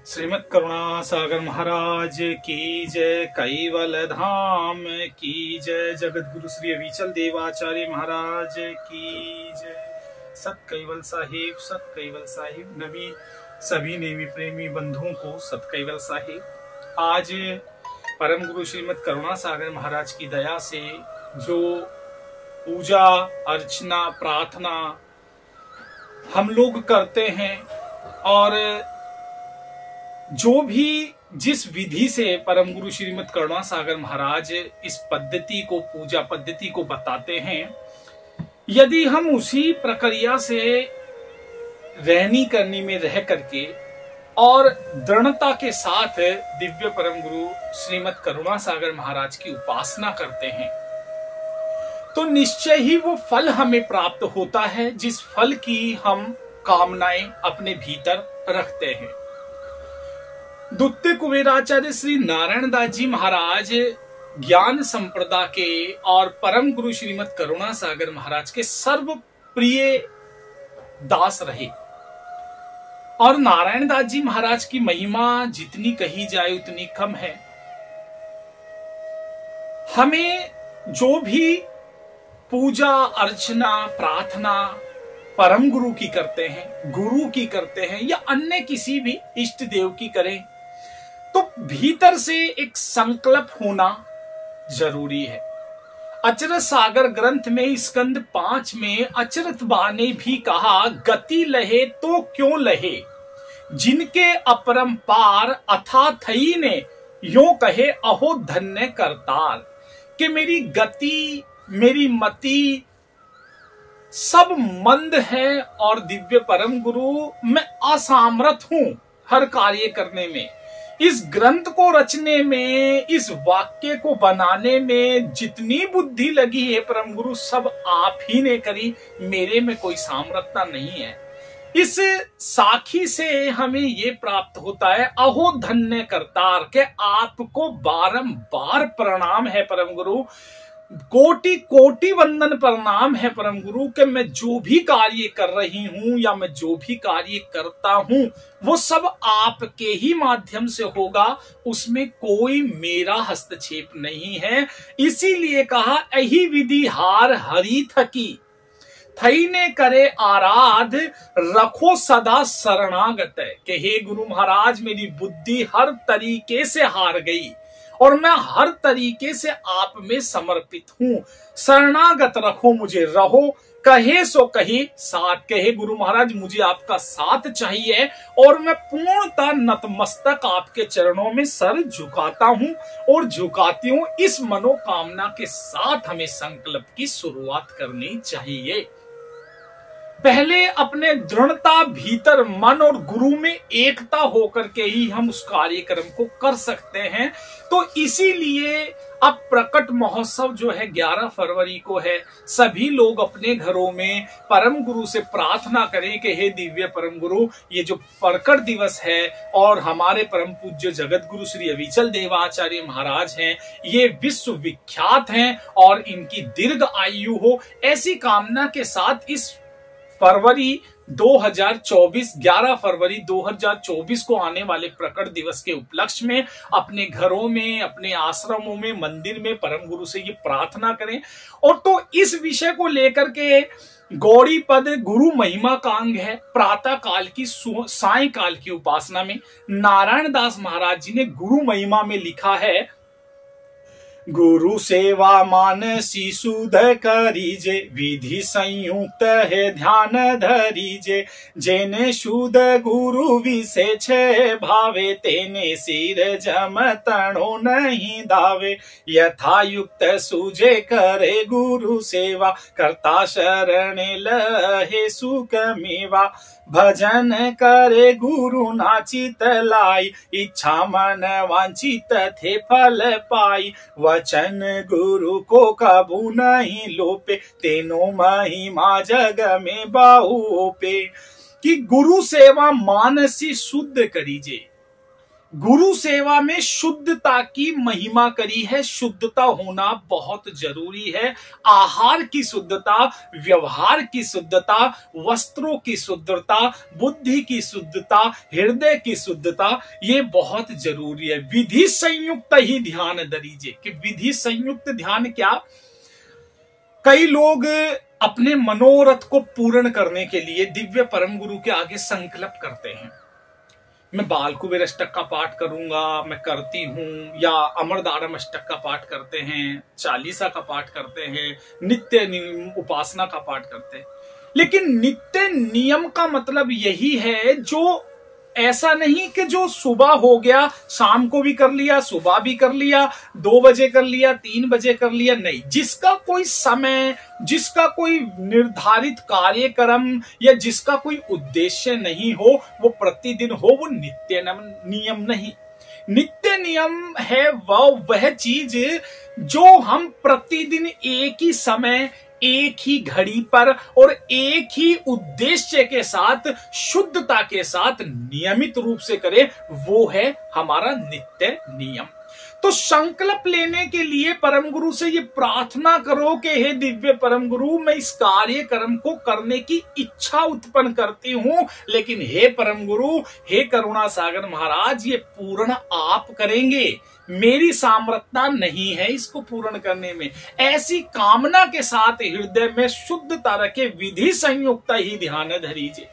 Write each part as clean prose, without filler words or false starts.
श्रीमद् करुणा सागर महाराज की जय, कैवल धाम की जय, जगत गुरु श्री अविचल देवाचार्य महाराज की जय। सत कैवल साहिब नबी सभी नेमी प्रेमी बंधुओं को सत कैवल साहिब। आज परम गुरु श्रीमद् करुणा सागर महाराज की दया से जो पूजा अर्चना प्रार्थना हम लोग करते हैं और जो भी जिस विधि से परम गुरु श्रीमद् करुणा सागर महाराज इस पद्धति को पूजा पद्धति को बताते हैं, यदि हम उसी प्रक्रिया से रहनी करनी में रह करके और दृढ़ता के साथ दिव्य परम गुरु श्रीमद् करुणा सागर महाराज की उपासना करते हैं तो निश्चय ही वो फल हमें प्राप्त होता है जिस फल की हम कामनाएं अपने भीतर रखते हैं। द्वितीय कुबेराचार्य श्री नारायण दास जी महाराज ज्ञान संप्रदा के और परम गुरु श्रीमद् करुणा सागर महाराज के सर्व प्रिय दास रहे और नारायण दास जी महाराज की महिमा जितनी कही जाए उतनी कम है। हमें जो भी पूजा अर्चना प्रार्थना परम गुरु की करते हैं, गुरु की करते हैं या अन्य किसी भी इष्ट देव की करें तो भीतर से एक संकल्प होना जरूरी है। अचरत सागर ग्रंथ में स्कंद 5 में अचरत बा ने भी कहा, गति लहे तो क्यों लहे, जिनके अपरंपार अथा थई ने यो कहे अहो धन्य करतार। कि मेरी गति मेरी मति सब मंद है और दिव्य परम गुरु मैं असामर्थ हूं हर कार्य करने में। इस ग्रंथ को रचने में, इस वाक्य को बनाने में जितनी बुद्धि लगी है परम गुरु सब आप ही ने करी, मेरे में कोई सामर्थ्यता नहीं है। इस साखी से हमें ये प्राप्त होता है अहो धन्य करतार के आपको बारंबार प्रणाम है परम गुरु, कोटि कोटि वंदन प्रणाम है परम गुरु के मैं जो भी कार्य कर रही हूं या मैं जो भी कार्य करता हूं वो सब आपके ही माध्यम से होगा, उसमें कोई मेरा हस्तक्षेप नहीं है। इसीलिए कहा यही विधि हार हरि थकी, थई ने करे आराध रखो सदा शरणागत। के हे गुरु महाराज मेरी बुद्धि हर तरीके से हार गई और मैं हर तरीके से आप में समर्पित हूं, शरणागत रखो मुझे, रहो कहे सो कही साथ। कहे गुरु महाराज मुझे आपका साथ चाहिए और मैं पूर्णतः नतमस्तक आपके चरणों में सर झुकाता हूं और झुकाती हूं। इस मनोकामना के साथ हमें संकल्प की शुरुआत करनी चाहिए। पहले अपने दृढ़ता भीतर मन और गुरु में एकता होकर के ही हम उस कार्यक्रम को कर सकते हैं। तो इसीलिए अब प्रकट महोत्सव जो है 11 फरवरी को है, सभी लोग अपने घरों में परम गुरु से प्रार्थना करें कि हे दिव्य परम गुरु, ये जो प्रकट दिवस है और हमारे परम पूज्य जगत गुरु श्री अविचल देवाचार्य महाराज हैं, ये विश्व विख्यात हैं और इनकी दीर्घ आयु हो, ऐसी कामना के साथ इस फरवरी 2024 11 फरवरी 2024 को आने वाले प्रकट दिवस के उपलक्ष्य में अपने घरों में, अपने आश्रमों में, मंदिर में परम गुरु से ये प्रार्थना करें। और तो इस विषय को लेकर के गौड़ी पद गुरु महिमा का अंग है। प्रातः काल की साय काल की उपासना में नारायण दास महाराज जी ने गुरु महिमा में लिखा है, गुरु सेवा मानसी सुध करीजे, विधि संयुक्त है ध्यान धरीजे, जेने शुद्ध गुरु विशेष भावे, तेने सिर जम तणो नहीं दावे, यथा युक्त सूझे करे गुरु सेवा, करता शरण लहे सुख मेवा, भजन करे गुरु नाचित लाई, इच्छा मन वांछित थे फल पाई, वचन गुरु को कबू नहीं लोपे, तेनो महिमा जग में बाहु पे। कि गुरु सेवा मानसी शुद्ध करीजे, गुरु सेवा में शुद्धता की महिमा करी है। शुद्धता होना बहुत जरूरी है। आहार की शुद्धता, व्यवहार की शुद्धता, वस्त्रों की शुद्धता, बुद्धि की शुद्धता, हृदय की शुद्धता, ये बहुत जरूरी है। विधि संयुक्त ही ध्यान दरीजे। कि विधि संयुक्त ध्यान क्या? कई लोग अपने मनोरथ को पूर्ण करने के लिए दिव्य परम गुरु के आगे संकल्प करते हैं। मैं बाल कुबेर अष्टक का पाठ करूंगा, मैं करती हूं, या अमरदारम अष्टक का पाठ करते हैं, चालीसा का पाठ करते हैं, नित्य उपासना का पाठ करते हैं। लेकिन नित्य नियम का मतलब यही है, जो ऐसा नहीं कि जो सुबह हो गया शाम को भी कर लिया, सुबह भी कर लिया, 2 बजे कर लिया, 3 बजे कर लिया, नहीं। जिसका कोई समय, जिसका कोई निर्धारित कार्यक्रम या जिसका कोई उद्देश्य नहीं हो, वो प्रतिदिन हो, वो नित्य नियम नहीं। नित्य नियम है वह चीज जो हम प्रतिदिन एक ही समय, एक ही घड़ी पर और एक ही उद्देश्य के साथ, शुद्धता के साथ नियमित रूप से करें, वो है हमारा नित्य नियम। तो संकल्प लेने के लिए परम गुरु से ये प्रार्थना करो कि हे दिव्य परम गुरु, मैं इस कार्यक्रम को करने की इच्छा उत्पन्न करती हूं, लेकिन हे परम गुरु, हे करुणा सागर महाराज, ये पूर्ण आप करेंगे, मेरी सामर्थ्यता नहीं है इसको पूर्ण करने में। ऐसी कामना के साथ हृदय में शुद्धता रखे, विधि संयुक्त ही ध्यान धरीजे।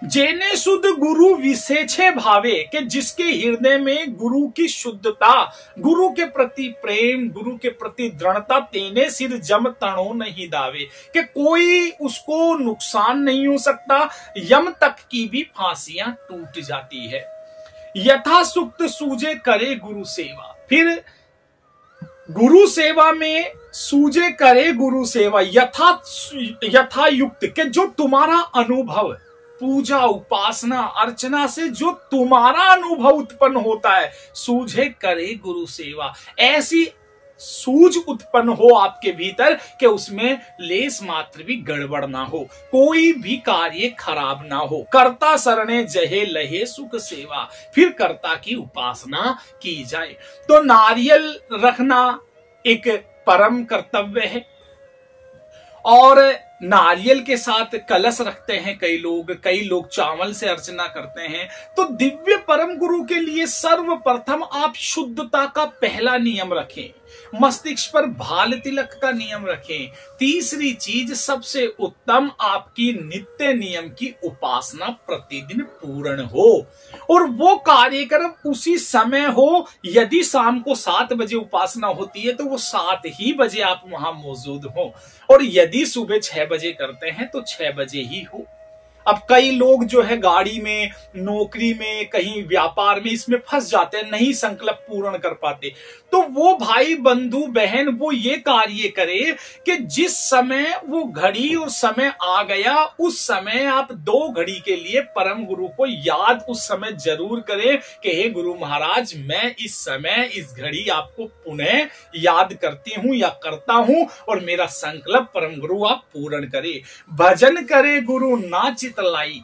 जेने शुद्ध गुरु विशेषे भावे, कि जिसके हृदय में गुरु की शुद्धता, गुरु के प्रति प्रेम, गुरु के प्रति दृढ़ता, तेने सिर जम तणो नहीं दावे, कि कोई उसको नुकसान नहीं हो सकता, यम तक की भी फांसियां टूट जाती है। यथा सुक्त सूझे करे गुरु सेवा। फिर गुरु सेवा में सूझे करे गुरु सेवा, यथा युक्त, के जो तुम्हारा अनुभव, पूजा उपासना अर्चना से जो तुम्हारा अनुभव उत्पन्न होता है, सूझे करे गुरु सेवा। ऐसी सूझ उत्पन्न हो आपके भीतर कि उसमें लेस मात्र भी गड़बड़ ना हो, कोई भी कार्य खराब ना हो। कर्ता शरणे जहे लहे सुख सेवा, फिर कर्ता की उपासना की जाए। तो नारियल रखना एक परम कर्तव्य है, और नारियल के साथ कलश रखते हैं कई लोग चावल से अर्चना करते हैं। तो दिव्य परम गुरु के लिए सर्वप्रथम आप शुद्धता का पहला नियम रखें, मस्तिष्क पर भाल तिलक का नियम रखें। तीसरी चीज, सबसे उत्तम, आपकी नित्य नियम की उपासना प्रतिदिन पूर्ण हो, और वो कार्यक्रम उसी समय हो। यदि शाम को 7 बजे उपासना होती है तो वो 7 ही बजे आप वहां मौजूद हो, और यदि सुबह 6 बजे करते हैं तो 6 बजे ही हो। अब कई लोग जो है गाड़ी में, नौकरी में, कहीं व्यापार में, इसमें फंस जाते हैं, नहीं संकल्प पूर्ण कर पाते। तो वो भाई बंधु बहन वो ये कार्य करे कि जिस समय वो घड़ी और समय आ गया, उस समय आप 2 घड़ी के लिए परम गुरु को याद उस समय जरूर करें कि हे गुरु महाराज, मैं इस समय इस घड़ी आपको पुनः याद करती हूं या करता हूं, और मेरा संकल्प परम गुरु आप पूर्ण करे। भजन करे गुरु नाचित लाई,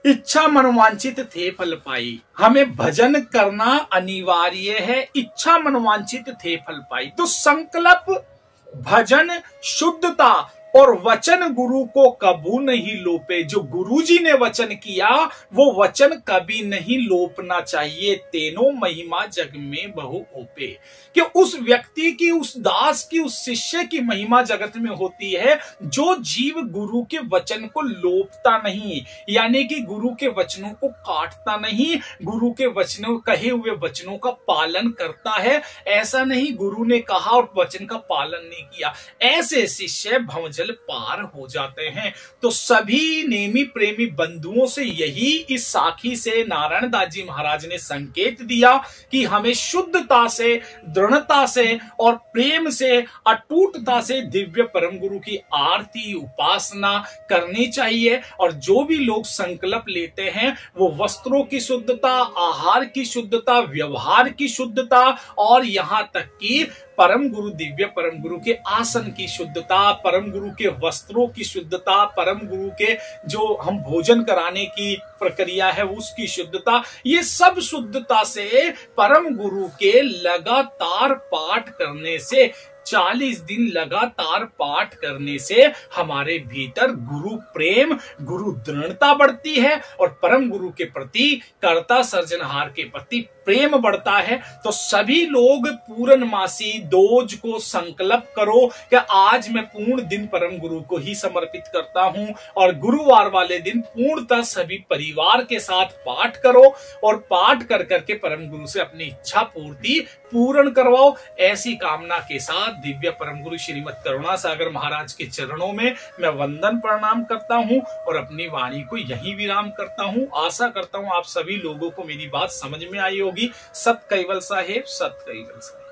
इच्छा मनोवांछित थे फल पाई। हमें भजन करना अनिवार्य है, इच्छा मनोवांछित थे फल पाई। तो संकल्प, भजन, शुद्धता और वचन गुरु को कबू नहीं लोपे। जो गुरुजी ने वचन किया वो वचन कभी नहीं लोपना चाहिए। तेनो महिमा जग में बहु ओपे, कि उस व्यक्ति की, उस दास की, उस शिष्य की महिमा जगत में होती है जो जीव गुरु के वचन को लोपता नहीं, यानी कि गुरु के वचनों को काटता नहीं, गुरु के वचनों, कहे हुए वचनों का पालन करता है। ऐसा नहीं गुरु ने कहा और वचन का पालन नहीं किया, ऐसे शिष्य भंवजल पार हो जाते हैं। तो सभी नेमी प्रेमी बंधुओं से यही इस साखी से नारायण दास जी महाराज ने संकेत दिया कि हमें शुद्धता से, दृढ़ता से और प्रेम से, अटूटता से दिव्य परम गुरु की आरती उपासना करनी चाहिए। और जो भी लोग संकल्प लेते हैं वो वस्त्रों की शुद्धता, आहार की शुद्धता, व्यवहार की शुद्धता, और यहां तक कि परम गुरु, दिव्य परम गुरु के आसन की शुद्धता, परम गुरु के वस्त्रों की शुद्धता, परम गुरु के जो हम भोजन कराने की प्रक्रिया है उसकी शुद्धता, ये सब शुद्धता से परम गुरु के लगातार पाठ करने से, 40 दिन लगातार पाठ करने से हमारे भीतर गुरु प्रेम, गुरु दृढ़ता बढ़ती है और परम गुरु के प्रति, कर्ता सर्जनहार के प्रति प्रेम बढ़ता है। तो सभी लोग पूर्णमासी दोज को संकल्प करो कि आज मैं पूर्ण दिन परम गुरु को ही समर्पित करता हूं, और गुरुवार वाले दिन पूर्णतः सभी परिवार के साथ पाठ करो और पाठ कर करके परम गुरु से अपनी इच्छा पूर्ति पूर्ण करवाओ। ऐसी कामना के साथ दिव्य परम गुरु श्रीमद करुणा सागर महाराज के चरणों में मैं वंदन प्रणाम करता हूं और अपनी वाणी को यहीं विराम करता हूं। आशा करता हूं आप सभी लोगों को मेरी बात समझ में आई होगी। सत कैवल साहेब, सत कैवल साहेब।